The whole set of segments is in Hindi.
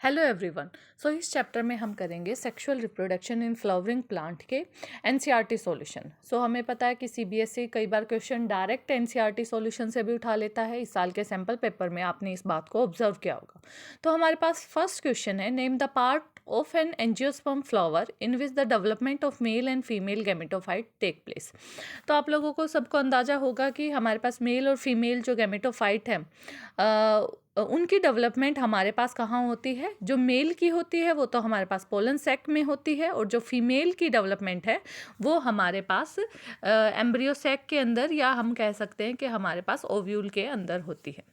Hello everyone. इस चैप्टर में हम करेंगे sexual reproduction in flowering plant के एनसीईआरटी सॉल्यूशन। हमें पता है कि सीबीएसई कई बार क्वेश्चन डायरेक्ट एनसीईआरटी सॉल्यूशन से भी उठा लेता है। इस साल के सैम्पल पेपर में आपने इस बात को ऑब्जर्व किया होगा। तो हमारे पास फर्स्ट क्वेश्चन है, name the part of an angiosperm flower in which the development of male and female gametophyte take place. तो आप लोगों को सबको अंदाजा होगा कि हमारे पास मेल और फीमेल जो गैमेटोफाइट है उनकी डेवलपमेंट हमारे पास कहाँ होती है। जो मेल की होती है वो तो हमारे पास पोलन सैक में होती है, और जो फीमेल की डेवलपमेंट है वो हमारे पास एम्ब्रियो सैक के अंदर, या हम कह सकते हैं कि हमारे पास ओव्यूल के अंदर होती है।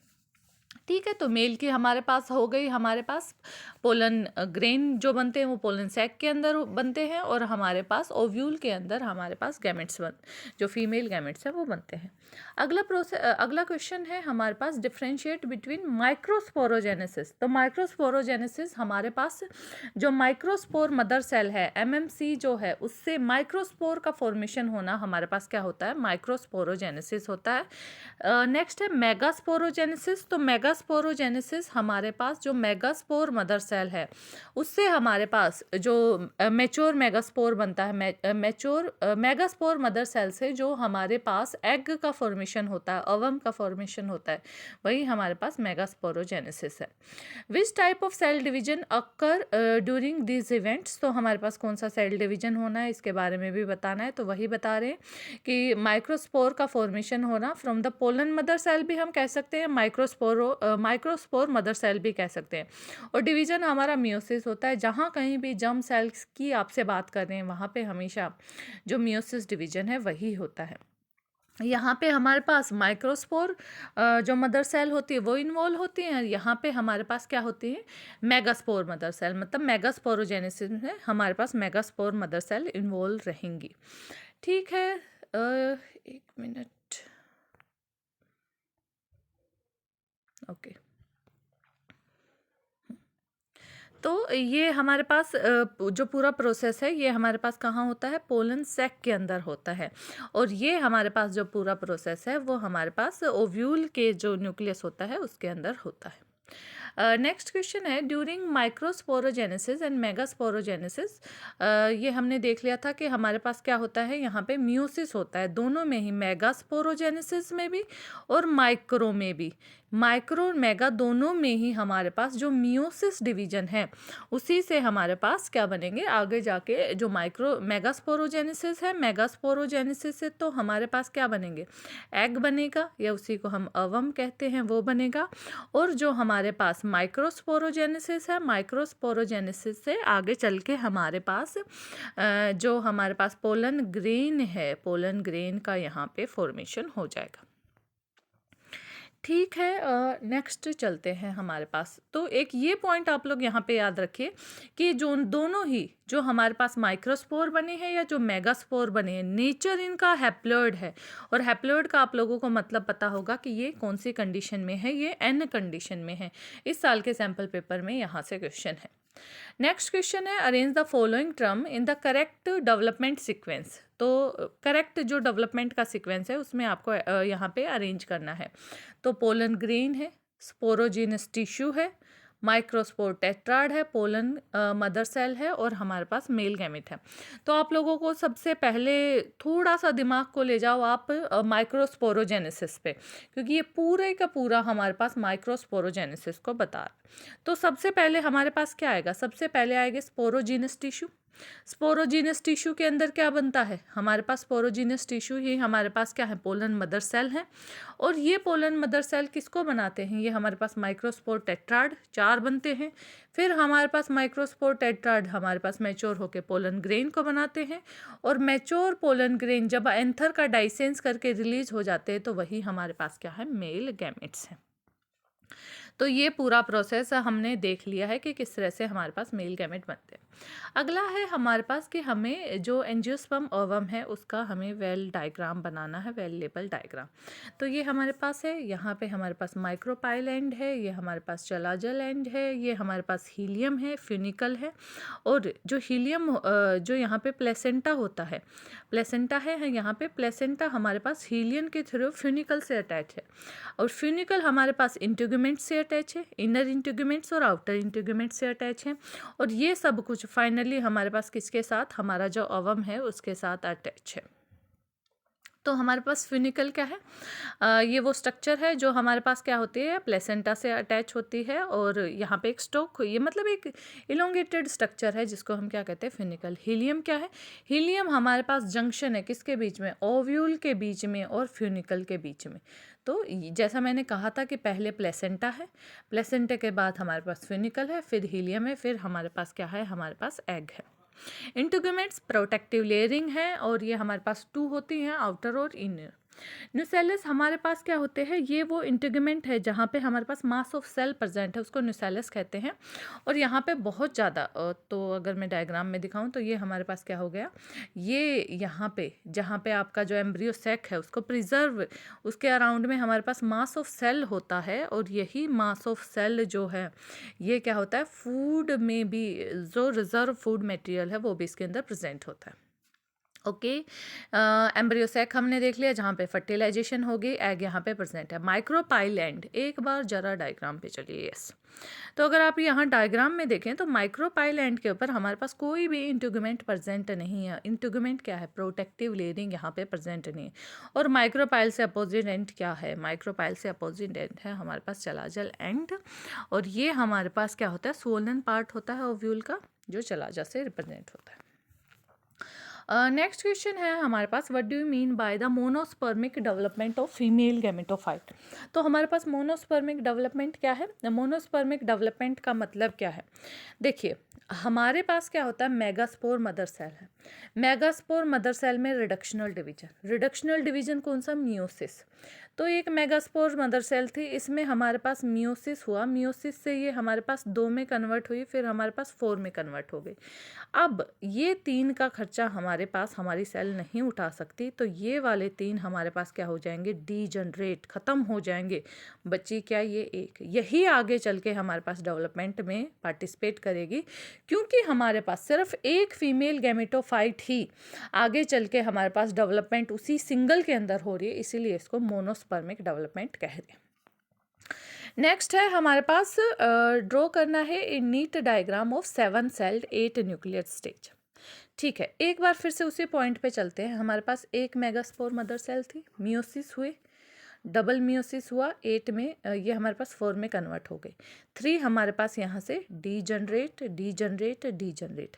ठीक है, तो मेल की हमारे पास हो गई, हमारे पास पोलन ग्रेन जो बनते हैं वो पोलन सैक के अंदर बनते हैं, और हमारे पास ओव्यूल के अंदर हमारे पास गैमेट्स जो फीमेल गैमेट्स हैं वो बनते हैं। अगला क्वेश्चन है हमारे पास, डिफरेंशिएट बिटवीन माइक्रोस्पोरोजेनेसिस। तो माइक्रोस्पोरोजेनेसिस हमारे पास जो माइक्रोस्पोर मदर सेल है एमएमसी जो है, उससे माइक्रोस्पोर का फॉर्मेशन होना हमारे पास क्या होता है, माइक्रोस्पोरोजेनेसिस होता है। नेक्स्ट है मेगास्पोरोजेनेसिस। तो मेगास्पोरोजेनेसिस हमारे पास जो मेगास्पोर मदर सेल है उससे हमारे पास जो मेच्योर मेगास्पोर बनता है, मेगास्पोर मदर सेल से जो हमारे पास एग का फॉर्मेशन होता है, अवम का फॉर्मेशन होता है, वही हमारे पास मेगास्पोरोजेनेसिस है। Which type of cell division occur during this events. तो हमारे पास कौन सा सेल डिवीजन होना है इसके बारे में भी बताना है। तो वही बता रहे हैं कि माइक्रोस्पोर का फॉर्मेशन होना from the pollen mother cell भी हम कह सकते हैं, माइक्रोस्पोर मदर सेल भी कह सकते हैं। और डिवीजन हमारा मियोसिस होता है। जहाँ कहीं भी जर्म सेल्स की आपसे बात कर रहे हैं वहाँ पे हमेशा जो मियोसिस डिवीजन है वही होता है। यहाँ पे हमारे पास माइक्रोस्पोर जो मदर सेल होती है वो इन्वॉल्व होती हैं, और यहाँ पे हमारे पास क्या होती है, मेगास्पोर मदर सेल, मतलब मेगास्पोरोजेनेसिस में हमारे पास मेगास्पोर मदर सेल इन्वॉल्व रहेंगी। ठीक है, एक मिनट, ओके। तो ये हमारे पास जो पूरा प्रोसेस है ये हमारे पास कहाँ होता है, पोलन सैक के अंदर होता है। और ये हमारे पास जो पूरा प्रोसेस है वो हमारे पास ओव्यूल के जो न्यूक्लियस होता है उसके अंदर होता है। नेक्स्ट क्वेश्चन है, ड्यूरिंग माइक्रोस्पोरोजेनेसिस एंड मेगास्पोरोजेनेसिस। ये हमने देख लिया था कि हमारे पास क्या होता है, यहाँ पे म्यूसिस होता है दोनों में ही, मेगास्पोरोजेनेसिस में भी और माइक्रो में भी। माइक्रो मेगा दोनों में ही हमारे पास जो मियोसिस डिवीजन है उसी से हमारे पास क्या बनेंगे आगे जाके, जो मेगास्पोरोजेनेसिस है, मेगास्पोरोजेनेसिस से तो हमारे पास क्या बनेंगे, एग बनेगा, या उसी को हम अवम कहते हैं वो बनेगा। और जो हमारे पास माइक्रोस्पोरोजेनेसिस है, माइक्रोस्पोरोजेनेसिस से आगे चल के हमारे पास जो हमारे पास पोलन ग्रेन है, पोलन ग्रेन का यहाँ पे फॉर्मेशन हो जाएगा। ठीक है, नेक्स्ट चलते हैं हमारे पास। तो एक ये पॉइंट आप लोग यहाँ पे याद रखिए कि जो दोनों ही जो हमारे पास माइक्रोस्पोर बने हैं या जो मेगास्पोर बने हैं, नेचर इनका हैप्लॉइड है। और हैप्लॉइड का आप लोगों को मतलब पता होगा कि ये कौन सी कंडीशन में है, ये एन कंडीशन में है। इस साल के सैम्पल पेपर में यहाँ से क्वेश्चन है। नेक्स्ट क्वेश्चन है, arrange the following term in the correct development sequence. तो करेक्ट जो डेवलपमेंट का सीक्वेंस है उसमें आपको यहाँ पे अरेंज करना है। तो पोलन ग्रेन है, स्पोरोजीनस टिश्यू है, माइक्रोस्पोर टेट्राड है, पोलन मदर सेल है, और हमारे पास मेल गैमेट है। तो आप लोगों को सबसे पहले थोड़ा सा दिमाग को ले जाओ आप माइक्रोस्पोरोजेनेसिस पे, क्योंकि ये पूरे का पूरा हमारे पास माइक्रोस्पोरोजेनेसिस को बता रहा है। तो सबसे पहले हमारे पास क्या आएगा, सबसे पहले आएगा स्पोरोजीनस टिश्यू। स्पोरोजीनस टिश्यू के अंदर क्या बनता है, हमारे पास स्पोरोजीनस टिश्यू ही हमारे पास क्या है, पोलन मदर सेल है। और ये पोलन मदर सेल किसको बनाते हैं, ये हमारे पास माइक्रोस्पोर टेट्राड 4 बनते हैं। फिर हमारे पास माइक्रोस्पोर टेट्राड हमारे पास मैच्योर होकर पोलन ग्रेन को बनाते हैं। और मैच्योर पोलन ग्रेन जब एंथर का डाइसेंस करके रिलीज हो जाते हैं तो वही हमारे पास क्या है, मेल गैमेट्स है। तो ये पूरा प्रोसेस हमने देख लिया है कि किस तरह से हमारे पास मेल गैमेट बनते हैं। अगला है हमारे पास कि हमें जो एंजियोस्पर्म ओवम है उसका हमें वेल डायग्राम बनाना है, वेल लेबल डायग्राम। तो ये हमारे पास है, यहाँ पे हमारे पास माइक्रोपाइल एंड है, ये हमारे पास चलाजल एंड है, ये हमारे पास हीलियम है, फ्यूनिकल है। और जो हीलियम जो यहाँ पे प्लेसेंटा होता है, प्लेसेंटा है यहाँ पे, प्लेसेंटा हमारे पास हीलियन के थ्रू फ्यूनिकल से अटैच है। और फ्यूनिकल हमारे पास इंटीग्यूमेंट से अटैच है, इनर इंटीग्यूमेंट्स और आउटर इंटीग्यूमेंट्स से अटैच है, और ये सब कुछ फाइनली हमारे पास किसके साथ, हमारा जो ओवम है उसके साथ अटैच है। तो हमारे पास फ्यूनिकल क्या है, ये वो स्ट्रक्चर है जो हमारे पास क्या होती है, प्लेसेंटा से अटैच होती है, और यहाँ पे एक स्टोक, ये मतलब एक इलोंगेटेड स्ट्रक्चर है जिसको हम क्या कहते हैं, फ्यूनिकल। हीलियम क्या है, हीलियम हमारे पास जंक्शन है किसके बीच में, ओव्यूल के बीच में और फ्यूनिकल के बीच में। तो जैसा मैंने कहा था कि पहले प्लेसेंटा है, प्लेसेंटा के बाद हमारे पास फ्यूनिकल है, फिर हीलियम है, फिर हमारे पास क्या है, हमारे पास एग है। इंटीग्यूमेंट्स प्रोटेक्टिव लेयरिंग है, और ये हमारे पास 2 होती हैं, आउटर और इनर। न्यूसेलस हमारे पास क्या होते हैं, ये वो इंटीग्यूमेंट है जहाँ पे हमारे पास मास ऑफ सेल प्रेजेंट है, उसको न्यूसेलस कहते हैं। और यहाँ पे बहुत ज़्यादा, तो अगर मैं डायग्राम में दिखाऊं तो ये हमारे पास क्या हो गया, ये यहाँ पे जहाँ पे आपका जो एम्ब्रियो सेक है उसको प्रिजर्व, उसके अराउंड में हमारे पास मास ऑफ सेल होता है, और यही मास ऑफ सेल जो है ये क्या होता है, फूड में भी जो रिजर्व फूड मटेरियल है वो भी इसके अंदर प्रेजेंट होता है। ओके, एम्ब्रियो सैक हमने देख लिया जहाँ पे फर्टिलाइजेशन होगी, एग यहाँ पे प्रेजेंट है। माइक्रोपाइलैंड, एक बार जरा डायग्राम पे चलिए, यस। तो अगर आप यहाँ डायग्राम में देखें तो माइक्रोपाइलैंड के ऊपर हमारे पास कोई भी इंटीग्यूमेंट प्रेजेंट नहीं है। इंटीग्यूमेंट क्या है, प्रोटेक्टिव लेयरिंग यहाँ पे प्रेजेंट नहीं है। और माइक्रोपाइल से अपोजिट एंड क्या है, माइक्रोपाइल से अपोजिट एंड है हमारे पास चलाजल एंड, और ये हमारे पास क्या होता है, स्वोलन पार्ट होता है ओव्यूल का जो चलाजा से रिप्रेजेंट होता है। नेक्स्ट क्वेश्चन है हमारे पास, what do you mean by the monospermic development of female gametophyte. तो हमारे पास मोनोस्पर्मिक डेवलपमेंट क्या है, मोनोस्पर्मिक डेवलपमेंट का मतलब क्या है, देखिए हमारे पास क्या होता है, मेगास्पोर मदर सेल है। मेगास्पोर मदर सेल में रिडक्शनल डिवीजन, रिडक्शनल डिवीजन कौन सा, मियोसिस। तो एक मेगास्पोर मदर सेल थी, इसमें हमारे पास मियोसिस हुआ, मियोसिस से ये हमारे पास 2 में कन्वर्ट हुई, फिर हमारे पास 4 में कन्वर्ट हो गई। अब ये 3 का खर्चा हमारे पास हमारी सेल नहीं उठा सकती, तो ये वाले 3 हमारे पास क्या हो जाएंगे, डीजनरेट, ख़त्म हो जाएंगे। बची क्या, ये एक, यही आगे चल के हमारे पास डेवलपमेंट में पार्टिसिपेट करेगी, क्योंकि हमारे पास सिर्फ एक फीमेल गैमेटोफाइट ही आगे चल के हमारे पास डेवलपमेंट उसी सिंगल के अंदर हो रही है, इसीलिए इसको मोनोस्पर्मिक डेवलपमेंट कह रहे हैं। नेक्स्ट है हमारे पास, ड्रॉ करना है a neat diagram of 7 celled 8 nuclear stage. ठीक है, एक बार फिर से उसी पॉइंट पे चलते हैं। हमारे पास एक मेगास्पोर मदर सेल थी, मियोसिस हुए, डबल मियोसिस हुआ 8 में, ये हमारे पास 4 में कन्वर्ट हो गई। 3 हमारे पास यहाँ से डीजनरेट डीजनरेट डीजनरेट,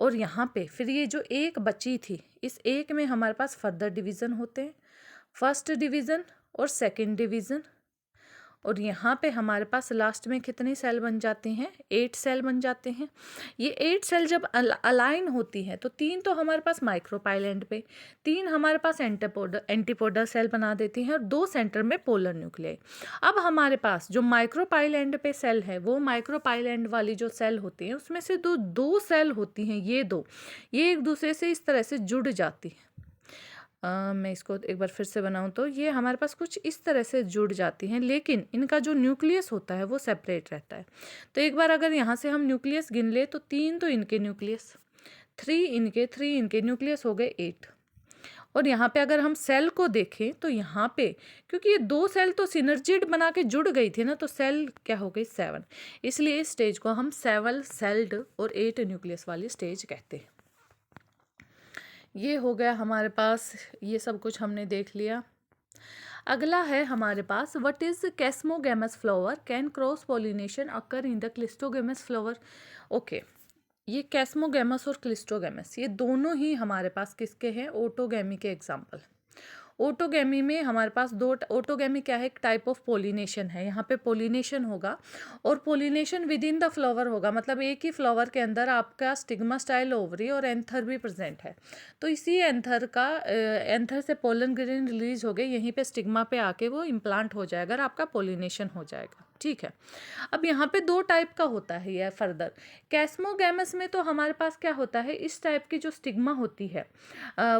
और यहाँ पे फिर ये जो एक बची थी, इस एक में हमारे पास फर्दर डिवीज़न होते हैं, फर्स्ट डिवीज़न और सेकेंड डिवीज़न, और यहाँ पे हमारे पास लास्ट में कितनी सेल बन जाती हैं, 8 सेल बन जाते हैं। ये 8 सेल जब अलाइन होती हैं तो 3 तो हमारे पास माइक्रोपाइलैंड पे, 3 हमारे पास एंटीपोडर सेल बना देती हैं, और 2 सेंटर में पोलर न्यूक्लियाई। अब हमारे पास जो माइक्रोपाइलैंड पे सेल है, वो माइक्रोपाइलैंड वाली जो सेल होती हैं उसमें से दो सेल होती हैं, ये एक दूसरे से इस तरह से जुड़ जाती हैं। मैं इसको एक बार फिर से बनाऊं तो ये हमारे पास कुछ इस तरह से जुड़ जाती हैं, लेकिन इनका जो न्यूक्लियस होता है वो सेपरेट रहता है। तो एक बार अगर यहाँ से हम न्यूक्लियस गिन ले तो 3 तो इनके न्यूक्लियस, 3 इनके न्यूक्लियस हो गए 8। और यहाँ पे अगर हम सेल को देखें तो यहाँ पे क्योंकि ये 2 सेल तो सिनर्जिड बना के जुड़ गई थी ना, तो सेल क्या हो गई 7, इसलिए इस स्टेज को हम 7 सेल्ड और 8 न्यूक्लियस वाली स्टेज कहते हैं। ये हो गया हमारे पास, ये सब कुछ हमने देख लिया। अगला है हमारे पास, what is chasmogamous flower can cross pollination occur in the cleistogamous flower. Okay, ये कैस्मोगैमस और क्लिस्टोगैमस ये दोनों ही हमारे पास किसके हैं, ऑटोगैमी के एग्जाम्पल। ऑटोगैमी में हमारे पास ऑटोगैमी क्या है, एक टाइप ऑफ पोलिनेशन है। यहाँ पे पोलिनेशन होगा और pollination with in the flower होगा, मतलब एक ही फ्लावर के अंदर आपका स्टिग्मा स्टाइल ओवरी और एंथर भी प्रेजेंट है। तो इसी एंथर से पोलन ग्रेन रिलीज हो गए, यहीं पे स्टिग्मा पे आके वो इम्प्लांट हो जाएगा और आपका पोलिनेशन हो जाएगा। ठीक है, अब यहाँ पे 2 टाइप का होता है यह फर्दर। कैस्मोगैमस में तो हमारे पास क्या होता है, इस टाइप की जो स्टिग्मा होती है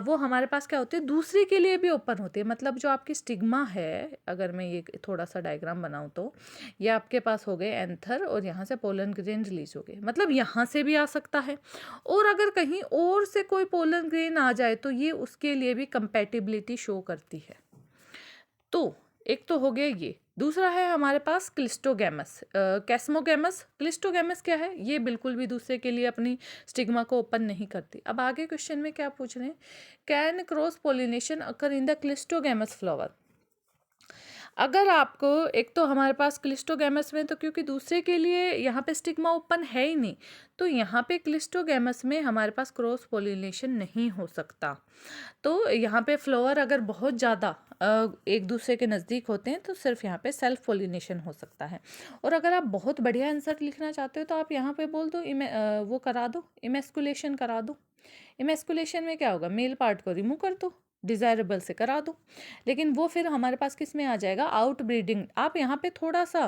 वो हमारे पास क्या होती है, दूसरे के लिए भी ओपन होती है। मतलब जो आपकी स्टिग्मा है, अगर मैं ये थोड़ा सा डायग्राम बनाऊं तो ये आपके पास हो गए एंथर और यहाँ से पोलन ग्रेन रिलीज हो गए, मतलब यहाँ से भी आ सकता है, और अगर कहीं और से कोई पोलन ग्रेन आ जाए तो ये उसके लिए भी कंपैटिबिलिटी शो करती है। तो एक तो हो गया ये, दूसरा है हमारे पास क्लिस्टोगैमस, कैस्मोगैमस। क्लिस्टोगैमस क्या है, ये बिल्कुल भी दूसरे के लिए अपनी स्टिग्मा को ओपन नहीं करती। अब आगे क्वेश्चन में क्या पूछ रहे हैं, can cross pollination occur in the cleistogamous flower. अगर आपको, एक तो हमारे पास क्लिस्टोगैमस में तो क्योंकि दूसरे के लिए यहाँ पे स्टिग्मा ओपन है ही नहीं, तो यहाँ पे क्लिस्टोगैमस में हमारे पास क्रॉस पोलिनेशन नहीं हो सकता। तो यहाँ पे फ्लावर अगर बहुत ज़्यादा एक दूसरे के नज़दीक होते हैं तो सिर्फ यहाँ पे सेल्फ पोलिनेशन हो सकता है। और अगर आप बहुत बढ़िया आंसर लिखना चाहते हो तो आप यहाँ पे बोल दो वो करा दो, इमेस्कुलेशन करा दो। इमेस्कुलेशन में क्या होगा, मेल पार्ट को रिमूव कर दो, डिज़ायरेबल से करा दो। लेकिन वो फिर हमारे पास किस में आ जाएगा, आउट ब्रीडिंग। आप यहाँ पे थोड़ा सा,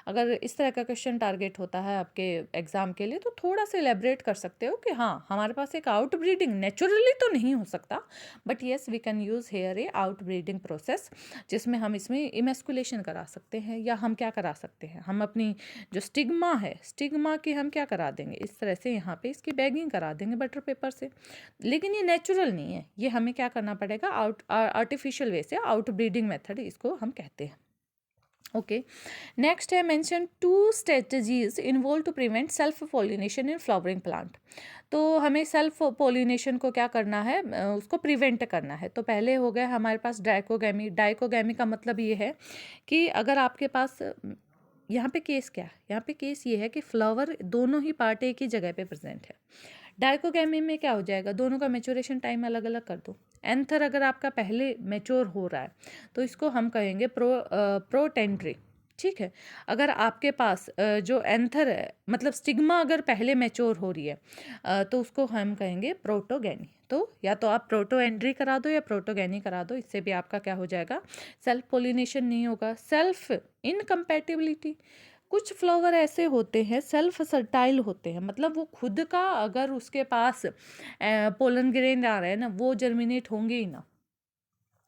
अगर इस तरह का क्वेश्चन टारगेट होता है आपके एग्जाम के लिए, तो थोड़ा सा एलेबरेट कर सकते हो कि हाँ हमारे पास एक आउट ब्रीडिंग नेचुरली तो नहीं हो सकता, but yes we can use here a out breeding process, जिसमें हम इसमें इमेस्कुलेशन करा सकते हैं। या हम क्या करा सकते हैं, हम अपनी जो स्टिग्मा है, स्टिग्मा की हम क्या करा देंगे, इस तरह से यहाँ पे इसकी बैगिंग करा देंगे बटर पेपर से। लेकिन ये नेचुरल नहीं है, ये हमें क्या करना पड़ेगा, आर्टिफिशियल वे से, आउट ब्रीडिंग मेथड इसको हम कहते हैं। ओके, नेक्स्ट है mention 2 strategies involve to prevent self pollination in flowering plant. तो हमें सेल्फ पोलिनेशन को क्या करना है, उसको प्रिवेंट करना है। तो पहले हो गया हमारे पास डाइकोगैमी। डाइकोगैमी का मतलब ये है कि अगर आपके पास, यहाँ पे केस क्या है, यहाँ पे केस ये है कि फ्लावर दोनों ही पार्ट एक ही जगह पे प्रेजेंट है। डाइकोगैमी में क्या हो जाएगा, दोनों का मैच्योरेशन टाइम अलग अलग कर दो। एंथर अगर आपका पहले मैच्योर हो रहा है तो इसको हम कहेंगे प्रोटेंड्री, ठीक है। अगर आपके पास जो एंथर है, मतलब स्टिग्मा अगर पहले मैच्योर हो रही है तो उसको हम कहेंगे प्रोटोगैनी। तो या तो आप प्रोटोएंड्री करा दो या प्रोटोगैनी करा दो, इससे भी आपका क्या हो जाएगा, सेल्फ पोलिनेशन नहीं होगा। सेल्फ इनकम्पैटिबिलिटी, कुछ फ्लावर ऐसे होते हैं सेल्फ सर्टाइल होते हैं, मतलब वो खुद का अगर उसके पास पोलन ग्रेन आ रहा है ना, वो जर्मिनेट होंगे ही ना।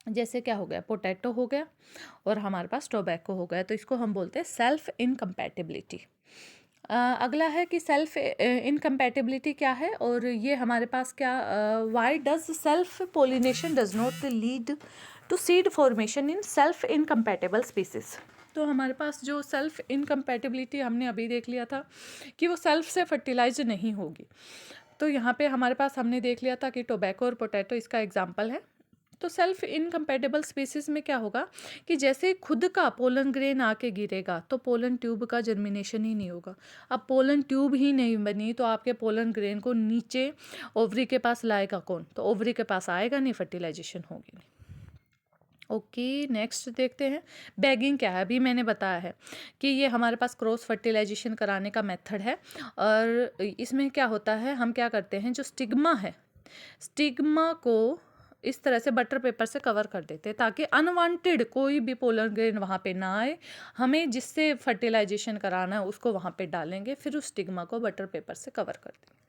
जैसे क्या हो गया, पोटैटो हो गया और हमारे पास टोबैको हो गया, तो इसको हम बोलते हैं सेल्फ इनकम्पैटिबिलिटी। अगला है कि सेल्फ इनकम्पैटिबिलिटी क्या है, और ये हमारे पास क्या, why does self pollination does not lead to seed formation in self incompatible species. तो हमारे पास जो सेल्फ इनकम्पैटिबिलिटी हमने अभी देख लिया था कि वो सेल्फ से फर्टिलाइज नहीं होगी। तो यहाँ पे हमारे पास हमने देख लिया था कि टोबैको और पोटैटो इसका एग्जाम्पल है। तो सेल्फ इनकम्पैटिबल स्पीसीज में क्या होगा कि जैसे खुद का पोलन ग्रेन आके गिरेगा तो पोलन ट्यूब का जर्मिनेशन ही नहीं होगा। अब पोलन ट्यूब ही नहीं बनी तो आपके पोलन ग्रेन को नीचे ओवरी के पास लाएगा कौन, तो ओवरी के पास आएगा नहीं, फर्टिलाइजेशन होगी नहीं। ओके, नेक्स्ट देखते हैं बैगिंग क्या है। अभी मैंने बताया है कि ये हमारे पास क्रॉस फर्टिलाइजेशन कराने का मेथड है, और इसमें क्या होता है, हम क्या करते हैं, जो स्टिग्मा है, स्टिग्मा को इस तरह से बटर पेपर से कवर कर देते हैं ताकि अनवांटेड कोई भी पोलन ग्रेन वहाँ पे ना आए। हमें जिससे फर्टिलाइजेशन कराना है उसको वहाँ पे डालेंगे, फिर उस स्टिग्मा को बटर पेपर से कवर कर देंगे।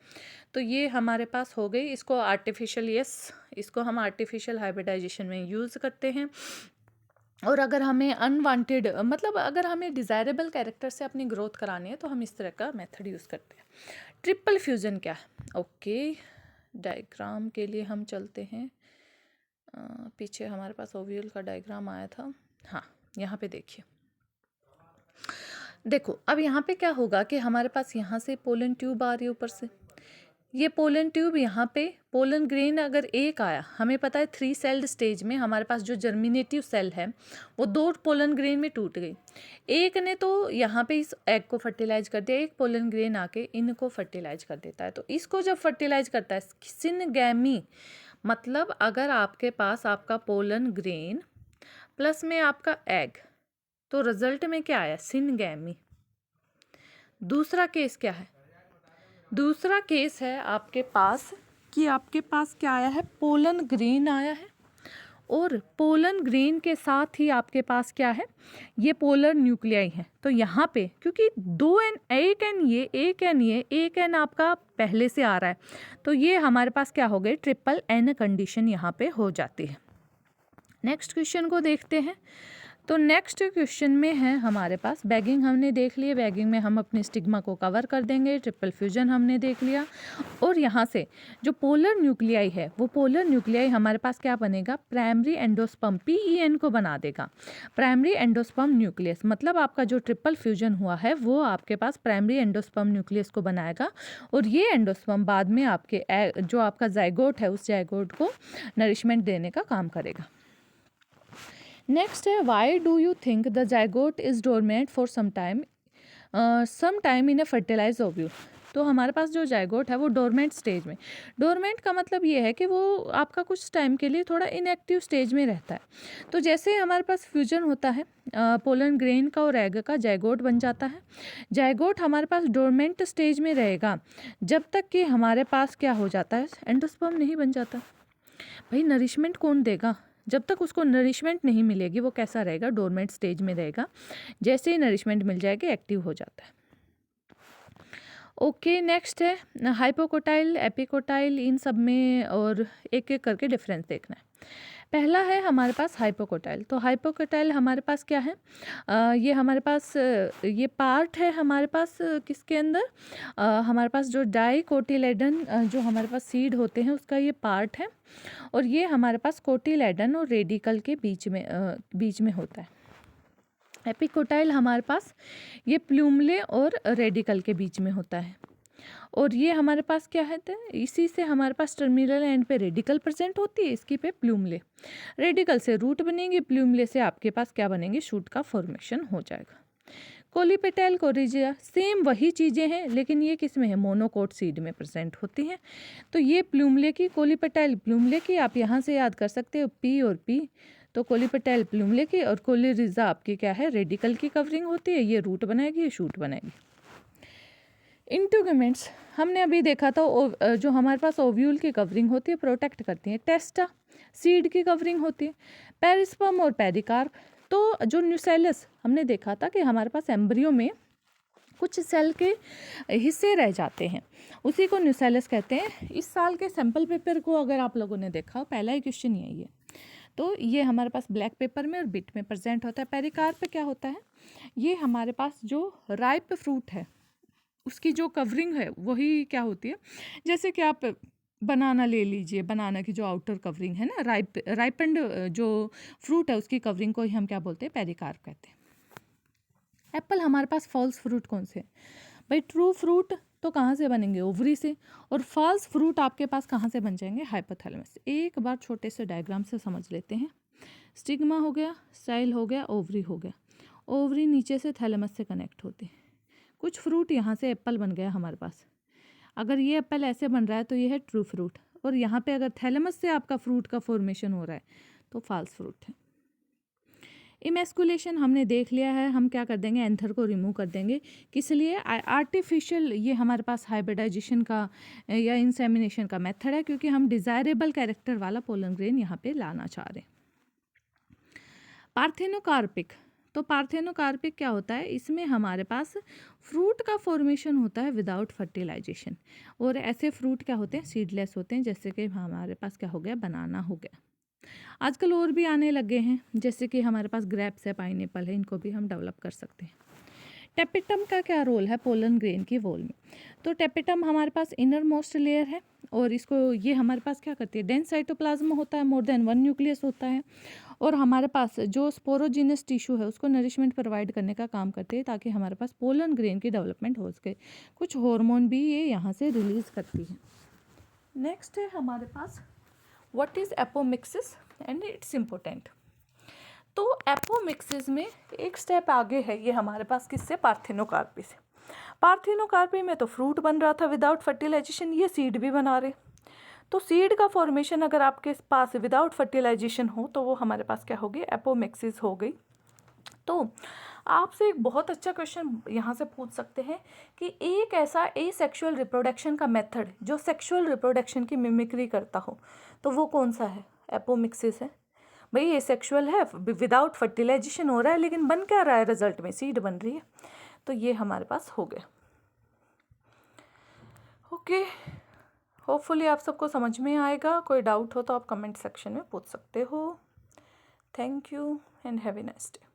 तो ये हमारे पास हो गई। इसको आर्टिफिशियल, इसको हम आर्टिफिशियल हाइब्रिडाइजेशन में यूज़ करते हैं। और अगर हमें अनवांटेड, मतलब अगर हमें डिज़ायरेबल कैरेक्टर से अपनी ग्रोथ करानी है तो हम इस तरह का मेथड यूज़ करते हैं। ट्रिपल फ्यूज़न क्या है, ओके, डायग्राम के लिए हम चलते हैं। पीछे हमारे पास ओव्यूल का डायग्राम आया था, हाँ यहाँ पे देखिए। देखो अब यहाँ पे क्या होगा कि हमारे पास यहाँ से पोलन ट्यूब आ रही है ऊपर से, ये पोलन ट्यूब, यहाँ पे पोलन ग्रेन अगर एक आया, हमें पता है 3 सेल्ड स्टेज में हमारे पास जो जर्मिनेटिव सेल है वो 2 पोलन ग्रेन में टूट गई। एक ने तो यहाँ पे इस एग को फर्टिलाइज कर दिया, एक पोलन ग्रेन आके इनको फर्टिलाइज कर देता है। तो इसको जब फर्टिलाइज करता है सिनगैमी, मतलब अगर आपके पास आपका पोलन ग्रेन प्लस में आपका एग, तो रिजल्ट में क्या आया, सिनगैमी। दूसरा केस क्या है, दूसरा केस है आपके पास कि आपके पास क्या आया है, पोलन ग्रेन आया है, और पोलन ग्रेन के साथ ही आपके पास क्या है, ये पोलर न्यूक्लियाई है। तो यहाँ पे क्योंकि 2 एन, एक एन ये, एक एन ये, एक एन आपका पहले से आ रहा है, तो ये हमारे पास क्या हो गई, ट्रिपल एन कंडीशन यहाँ पे हो जाती है। नेक्स्ट क्वेश्चन को देखते हैं। तो नेक्स्ट क्वेश्चन में है हमारे पास बैगिंग हमने देख लिया, बैगिंग में हम अपने स्टिग्मा को कवर कर देंगे, ट्रिपल फ्यूजन हमने देख लिया, और यहाँ से जो पोलर न्यूक्लियाई है वो पोलर न्यूक्लियाई हमारे पास क्या बनेगा, प्राइमरी एंडोस्पर्म PEN को बना देगा, प्राइमरी एंडोस्पर्म न्यूक्लियस, मतलब आपका जो ट्रिपल फ्यूजन हुआ है वो आपके पास प्राइमरी एंडोस्पर्म न्यूक्लियस को बनाएगा, और ये एंडोस्पर्म बाद में आपके जो आपका जाइगोट है उस जाइगोट को नरिशमेंट देने का काम करेगा। नेक्स्ट है why do you think the zygote is dormant for some time in a fertilize ovule. तो हमारे पास जो जाइगोट है वो डोरमेंट स्टेज में, डोरमेंट का मतलब ये है कि वो आपका कुछ टाइम के लिए थोड़ा इनएक्टिव स्टेज में रहता है। तो जैसे ही हमारे पास फ्यूजन होता है पोलन ग्रेन का और एग का, जाइगोट बन जाता है। जाइगोट हमारे पास डोरमेंट स्टेज में रहेगा जब तक कि हमारे पास क्या हो जाता है, एंडोस्पर्म नहीं बन जाता। भाई नरिशमेंट कौन देगा, जब तक उसको नरिशमेंट नहीं मिलेगी वो कैसा रहेगा, डोरमेंट स्टेज में रहेगा। जैसे ही नरिशमेंट मिल जाएगी एक्टिव हो जाता है। ओके नेक्स्ट है हाइपोकोटाइल, एपिकोटाइल, इन सब में और एक एक करके डिफरेंस देखना है। पहला है हमारे पास हाइपोकोटाइल। तो हाइपोकोटाइल हमारे पास क्या है, ये हमारे पास ये पार्ट है हमारे पास किसके अंदर, हमारे पास जो डाइकोटिलेडन जो हमारे पास सीड होते हैं उसका ये पार्ट है, और ये हमारे पास कोटिलेडन और रेडिकल के बीच में होता है। एपिकोटाइल हमारे पास ये प्लूमले और रेडिकल के बीच में होता है, और ये हमारे पास क्या है, तो इसी से हमारे पास टर्मिनल एंड पे रेडिकल प्रेजेंट होती है, इसकी पे प्लूमले, रेडिकल से रूट बनेंगे, प्लूमले से आपके पास क्या बनेंगे, शूट का फॉर्मेशन हो जाएगा। कोलिपेटाइल, कोरिजिया, सेम वही चीज़ें हैं लेकिन ये किस में है, मोनोकोट सीड में प्रेजेंट होती हैं। तो ये प्लूमले की, कोलिपेटाइल प्लूमले की, आप यहाँ से याद कर सकते हो P और P। तो कोलिपेटाइल प्लूमले की और कोलिरिजा आपकी क्या है, रेडिकल की कवरिंग होती है, ये रूट बनाएगी, ये शूट बनाएगी। इंटीग्यूमेंट्स हमने अभी देखा था, जो हमारे पास ओव्यूल की कवरिंग होती है प्रोटेक्ट करती है, टेस्टा सीड की कवरिंग होती है, पेरिस्पर्म और पेरिकार्प। तो जो न्यूसेलस हमने देखा था कि हमारे पास एम्ब्रियो में कुछ सेल के हिस्से रह जाते हैं, उसी को न्यूसेलस कहते हैं। इस साल के सैम्पल पेपर को अगर आप लोगों ने देखा हो, पहला ही क्वेश्चन यही है। तो ये हमारे पास ब्लैक पेपर में और बिट में प्रेजेंट होता है। पेरिकार्प पे क्या होता है, ये हमारे पास जो राइप फ्रूट है उसकी जो कवरिंग है वही क्या होती है, जैसे कि आप बनाना ले लीजिए, बनाना की जो आउटर कवरिंग है ना, राइपेंड जो फ्रूट है उसकी कवरिंग को ही हम क्या बोलते हैं, पेरिकार्प कहते हैं। एप्पल हमारे पास फॉल्स फ्रूट कौन से, भाई ट्रू फ्रूट तो कहाँ से बनेंगे, ओवरी से, और फॉल्स फ्रूट आपके पास कहाँ से बन जाएंगे, हाइपोथैलेमस। एक बार छोटे से डायग्राम से समझ लेते हैं। स्टिग्मा हो गया, सेल हो गया, ओवरी हो गया, ओवरी नीचे से थैलेमस से कनेक्ट होती है। कुछ फ्रूट यहाँ से एप्पल बन गया हमारे पास, अगर ये एप्पल ऐसे बन रहा है तो ये है ट्रू फ्रूट, और यहाँ पे अगर थैलेमस से आपका फ्रूट का फॉर्मेशन हो रहा है तो फॉल्स फ्रूट है। इमेस्कुलेशन हमने देख लिया है, हम क्या कर देंगे, एंथर को रिमूव कर देंगे, किस लिए, आर्टिफिशियल ये हमारे पास हाइब्रिडाइजेशन का या इंसेमिनेशन का मेथड है, क्योंकि हम डिज़ायरेबल कैरेक्टर वाला पोलन ग्रेन यहाँ पे लाना चाह रहे हैं। पार्थेनोकार्पिक, तो पार्थेनोकार्पिक क्या होता है, इसमें हमारे पास फ्रूट का फॉर्मेशन होता है विदाउट फर्टिलाइजेशन, और ऐसे फ्रूट क्या होते हैं, सीडलेस होते हैं, जैसे कि हमारे पास क्या हो गया, बनाना हो गया। आजकल और भी आने लगे हैं, जैसे कि हमारे पास ग्रेप्स है, पाइनएप्पल है, इनको भी हम डेवलप कर सकते हैं। टेपिटम का क्या रोल है पोलन ग्रेन की वॉल में, तो टेपिटम हमारे पास इनर मोस्ट लेयर है, और इसको ये हमारे पास क्या करती है, डेंस साइटोप्लाज्म होता है, मोर देन 1 न्यूक्लियस होता है, और हमारे पास जो स्पोरोजिनस टिश्यू है उसको नरिशमेंट प्रोवाइड करने का काम करती है, ताकि हमारे पास पोलन ग्रेन की डेवलपमेंट हो सके। कुछ हार्मोन भी ये यहाँ से रिलीज करती है। नेक्स्ट है हमारे पास what is apomixis and its important. तो एपोमिक्सिस में एक स्टेप आगे है ये हमारे पास, किससे, पार्थेनोकार्पी से। पार्थेनोकार्पी में तो फ्रूट बन रहा था विदाउट फर्टिलाइजेशन, ये सीड भी बना रहे। तो सीड का फॉर्मेशन अगर आपके पास विदाउट फर्टिलाइजेशन हो तो वो हमारे पास क्या होगी, एपोमिक्सिस हो गई। तो आपसे एक बहुत अच्छा क्वेश्चन यहाँ से पूछ सकते हैं कि एक ऐसा एसेक्सुअल रिप्रोडक्शन का मेथड जो सेक्सुअल रिप्रोडक्शन की मिमिक्री करता हो, तो वो कौन सा है, एपोमिक्सिस है। भाई एसेक्सुअल है, विदाउट फर्टिलाइजेशन हो रहा है, लेकिन बन क्या रहा है, रिजल्ट में सीड बन रही है। तो ये हमारे पास हो गया। ओके, होपफुली आप सबको समझ में आएगा। कोई डाउट हो तो आप कमेंट सेक्शन में पूछ सकते हो। Thank you and have a nice day.